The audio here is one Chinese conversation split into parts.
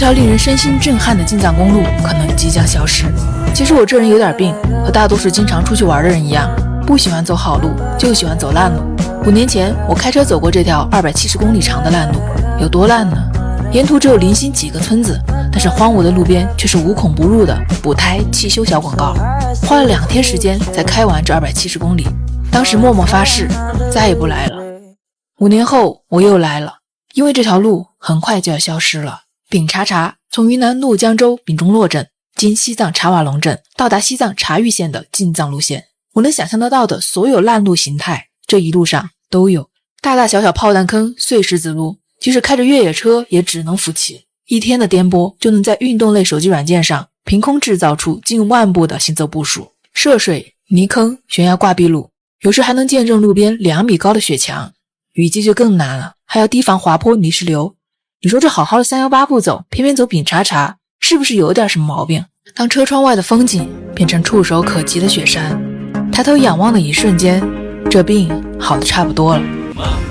条令人身心震撼的进藏公路可能即将消失。其实我这人有点病，和大多数经常出去玩的人一样，不喜欢走好路，就喜欢走烂路。5年前，我开车走过这条270公里长的烂路，有多烂呢？沿途只有零星几个村子，但是荒芜的路边却是无孔不入的补胎汽修小广告。花了2天时间才开完这270公里，当时默默发誓再也不来了。5年后我又来了，因为这条路很快就要消失了。丙察察从云南怒江州丙中洛镇经西藏察瓦龙镇到达西藏察隅县的进藏路线，我能想象得到的所有烂路形态，这一路上都有。大大小小炮弹坑、碎石子路，即使开着越野车也只能扶起。1天的颠簸就能在运动类手机软件上凭空制造出近万步的行走步数。涉水、泥坑、悬崖挂壁路，有时还能见证路边2米高的雪墙。雨季就更难了，还要提防滑坡、泥石流。你说这好好的318步走，偏偏走丙察察，是不是有点什么毛病？当车窗外的风景变成触手可及的雪山，抬头仰望的一瞬间，这病好的差不多了。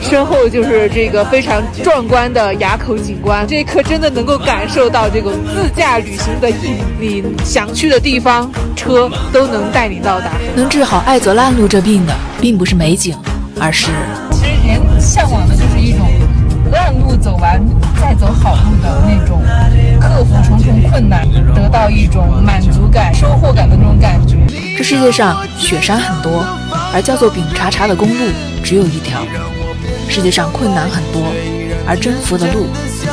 身后就是这个非常壮观的垭口景观，这一刻真的能够感受到这种自驾旅行的意义。你想去的地方，车都能带你到达。能治好爱走烂路这病的，并不是美景，而是其实人向往的就是一种烂路走完再走好路的那种克服重重困难，得到一种满足感、收获感的那种感觉。这世界上雪山很多，而叫做丙察察的公路只有1条。世界上困难很多，而征服的路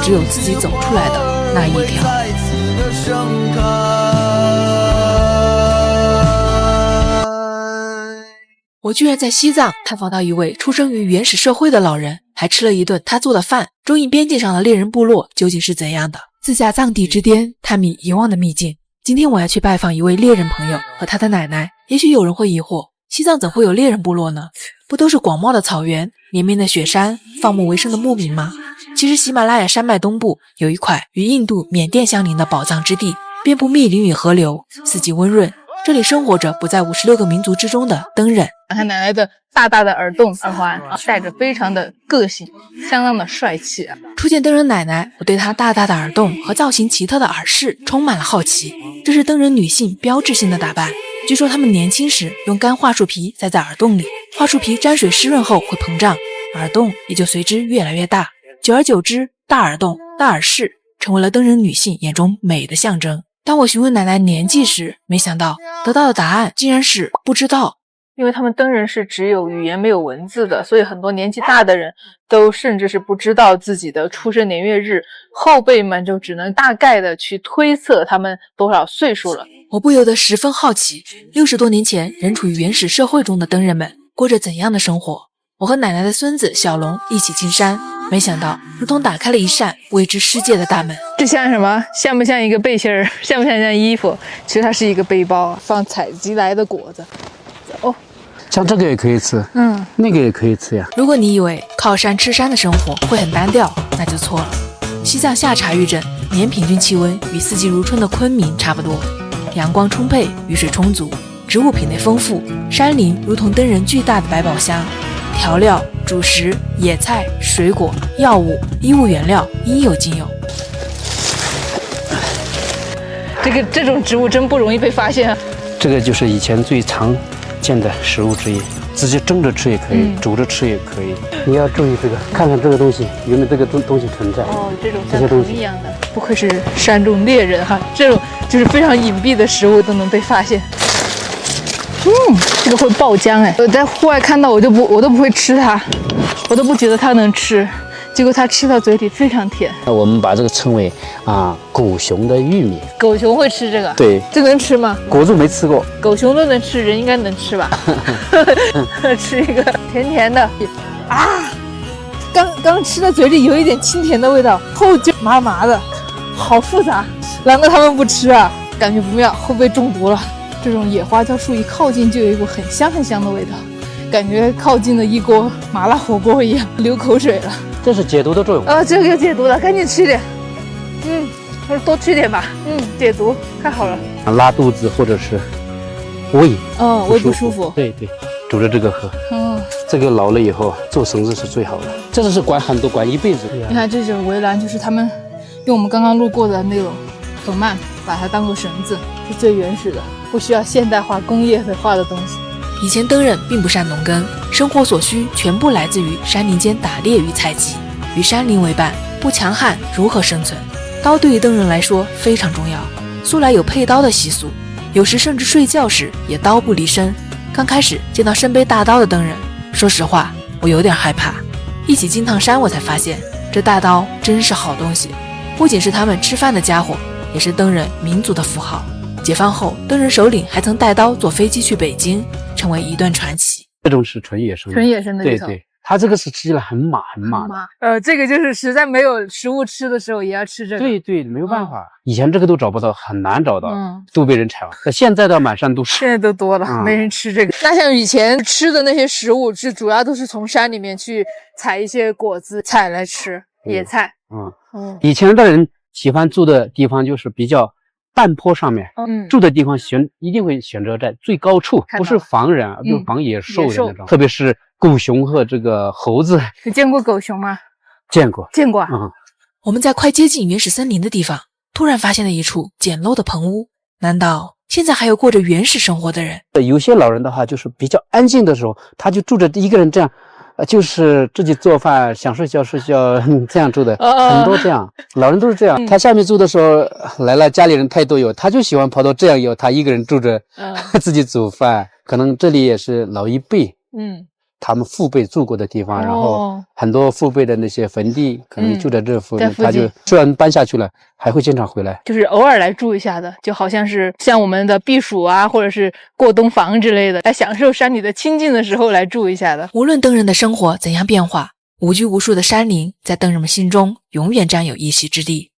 只有自己走出来的那一条。我居然在西藏探访到一位出生于原始社会的老人，还吃了一顿他做的饭。中印边境上的猎人部落究竟是怎样的？自驾藏地之巅，探秘遗忘的秘境。今天我要去拜访一位猎人朋友和他的奶奶。也许有人会疑惑，西藏怎会有猎人部落呢？不都是广袤的草原、连绵的雪山、放牧为生的牧民吗？其实喜马拉雅山脉东部有一块与印度、缅甸相邻的宝藏之地，遍布密林与河流，四季温润。这里生活着不在56个民族之中的灯人。看奶奶的大大的耳洞耳环戴着非常的个性，相当的帅气。初见灯人奶奶，我对她大大的耳洞和造型奇特的耳饰充满了好奇。这是灯人女性标志性的打扮。据说她们年轻时用干桦树皮塞在耳洞里，桦树皮沾水湿润后会膨胀，耳洞也就随之越来越大。久而久之，大耳洞、大耳饰成为了灯人女性眼中美的象征。当我询问奶奶年纪时，没想到得到的答案竟然是不知道。因为他们灯人是只有语言没有文字的，所以很多年纪大的人都甚至是不知道自己的出生年月日，后辈们就只能大概的去推测他们多少岁数了。我不由得十分好奇，60多年前仍处于原始社会中的灯人们过着怎样的生活。我和奶奶的孙子小龙一起进山，没想到如同打开了一扇未知世界的大门。这像什么？像不像一个背心儿？像不像一件衣服？其实它是一个背包，放采集来的果子。走。像这个也可以吃，那个也可以吃呀。如果你以为靠山吃山的生活会很单调，那就错了。西藏下察隅镇年平均气温与四季如春的昆明差不多，阳光充沛，雨水充足，植物品类丰富，山林如同灯人巨大的百宝箱，调料、主食、野菜、水果、药物、衣物原料应有尽有。这种植物真不容易被发现啊。这个就是以前最常见的食物之一，直接蒸着吃也可以，煮着吃也可以。你要注意这个，看看这个东西有没有这个东西存在。哦，这种这些东西一样的，不愧是山中猎人哈，这种就是非常隐蔽的食物都能被发现。这个会爆浆哎！我在户外看到我都不会吃它，我都不觉得它能吃，结果它吃到嘴里非常甜。我们把这个称为狗熊的玉米。狗熊会吃这个？对，这能吃吗？果子没吃过，狗熊都能吃，人应该能吃吧？吃一个甜甜的啊！刚吃到嘴里有一点清甜的味道，后劲麻麻的，好复杂。难怪他们不吃啊，感觉不妙，会不会中毒了？这种野花椒树一靠近就有一股很香很香的味道，感觉靠近了一锅麻辣火锅一样，流口水了。这是解毒的作用。这个有解毒的，赶紧吃一点。我说多吃一点吧。解毒太好了。拉肚子或者是胃胃不舒服。对，煮着这个喝。这个老了以后做绳子是最好的，这个是管很多，管一辈子。你看这种围栏，就是他们用我们刚刚路过的那种藤蔓把它当做绳子，是最原始的，不需要现代化工业化的东西。以前灯人并不善农耕，生活所需全部来自于山林间打猎与采集，与山林为伴，不强悍如何生存？刀对于灯人来说非常重要，素来有配刀的习俗，有时甚至睡觉时也刀不离身。刚开始见到身背大刀的灯人，说实话我有点害怕。一起进趟山，我才发现这大刀真是好东西，不仅是他们吃饭的家伙，也是灯人民族的符号。解放后，灯人首领还曾带刀坐飞机去北京，成为一段传奇。这种是纯野生的，纯野生的这种。对，它这个是吃起来很麻的。这个就是实在没有食物吃的时候也要吃这个。对，没有办法。以前这个都找不到，很难找到，都被人采完。现在的满山都是，现在都多了，没人吃这个。那像以前吃的那些食物，是主要都是从山里面去采一些果子采来吃，野菜。以前的人喜欢住的地方就是比较半坡上面，住的地方一定会选择在最高处，不是防人，就防野兽的那种，特别是狗熊和这个猴子。你见过狗熊吗？见过啊。我们在快接近原始森林的地方，突然发现了一处简陋的棚屋。难道现在还有过着原始生活的人？有些老人的话，就是比较安静的时候，他就住着一个人这样。就是自己做饭，想睡觉睡觉，这样住的很多。这样老人都是这样。他下面住的时候来了，家里人太多有，他就喜欢跑到这样有他一个人住着，自己煮饭。可能这里也是老一辈，他们父辈住过的地方，然后很多父辈的那些坟地可能就在这附近，他就虽然搬下去了，还会经常回来，就是偶尔来住一下的，就好像是像我们的避暑啊，或者是过冬房之类的，来享受山里的清静的时候来住一下的。无论灯人的生活怎样变化，无拘无束的山林在灯人们心中永远占有一席之地。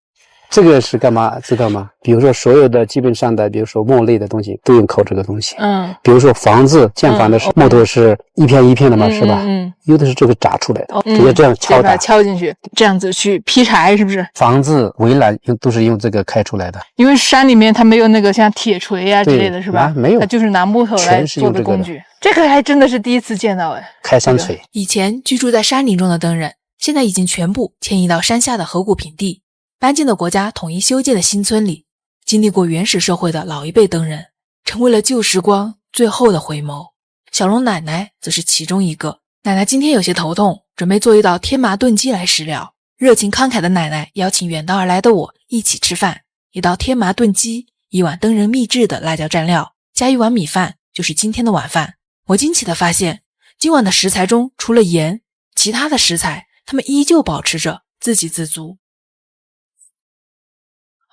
这个是干嘛知道吗？比如说所有的基本上的，比如说木类的东西都用靠这个东西。比如说房子建房的时候，木头是一片一片的嘛，是吧？有的是这个炸出来的，直接这样敲进去，这样子去劈柴，是不是？房子围栏都是用这个开出来的。因为山里面它没有那个像铁锤啊之类的，是吧？没有，它就是拿木头来做的工具。这个还真的是第一次见到哎。开山锤。以前居住在山林中的灯人，现在已经全部迁移到山下的河谷平地。搬进了国家统一修建的新村里，经历过原始社会的老一辈灯人，成为了旧时光最后的回眸。小龙奶奶则是其中一个。奶奶今天有些头痛，准备做一道天麻炖鸡来食疗。热情慷慨的奶奶邀请远道而来的我一起吃饭，一道天麻炖鸡，一碗灯人秘制的辣椒蘸料，加一碗米饭，就是今天的晚饭。我惊奇地发现，今晚的食材中除了盐，其他的食材它们依旧保持着自给自足。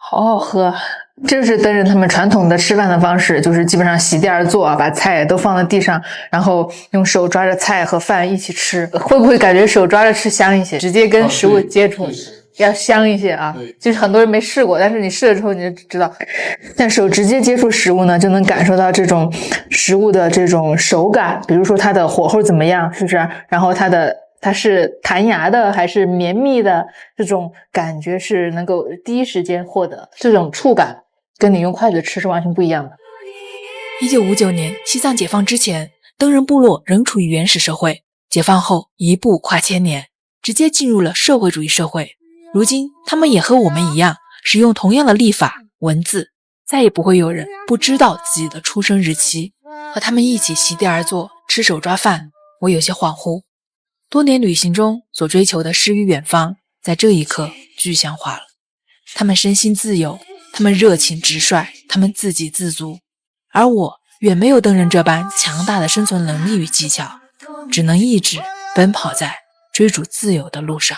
好好喝，这是灯人他们传统的吃饭的方式，就是基本上席地而坐啊，把菜都放在地上，然后用手抓着菜和饭一起吃。会不会感觉手抓着吃香一些？直接跟食物接触要香一些啊。就是很多人没试过，但是你试了之后你就知道，但手直接接触食物呢，就能感受到这种食物的这种手感，比如说它的火候怎么样，是不是？然后它是弹牙的还是绵密的，这种感觉是能够第一时间获得，这种触感跟你用筷子吃是完全不一样的。1959年西藏解放之前，灯人部落仍处于原始社会，解放后一步跨千年，直接进入了社会主义社会。如今他们也和我们一样，使用同样的历法文字，再也不会有人不知道自己的出生日期。和他们一起席地而坐吃手抓饭，我有些恍惚，多年旅行中所追求的诗与远方，在这一刻具象化了。他们身心自由，他们热情直率，他们自给自足，而我远没有灯人这般强大的生存能力与技巧，只能一直奔跑在追逐自由的路上。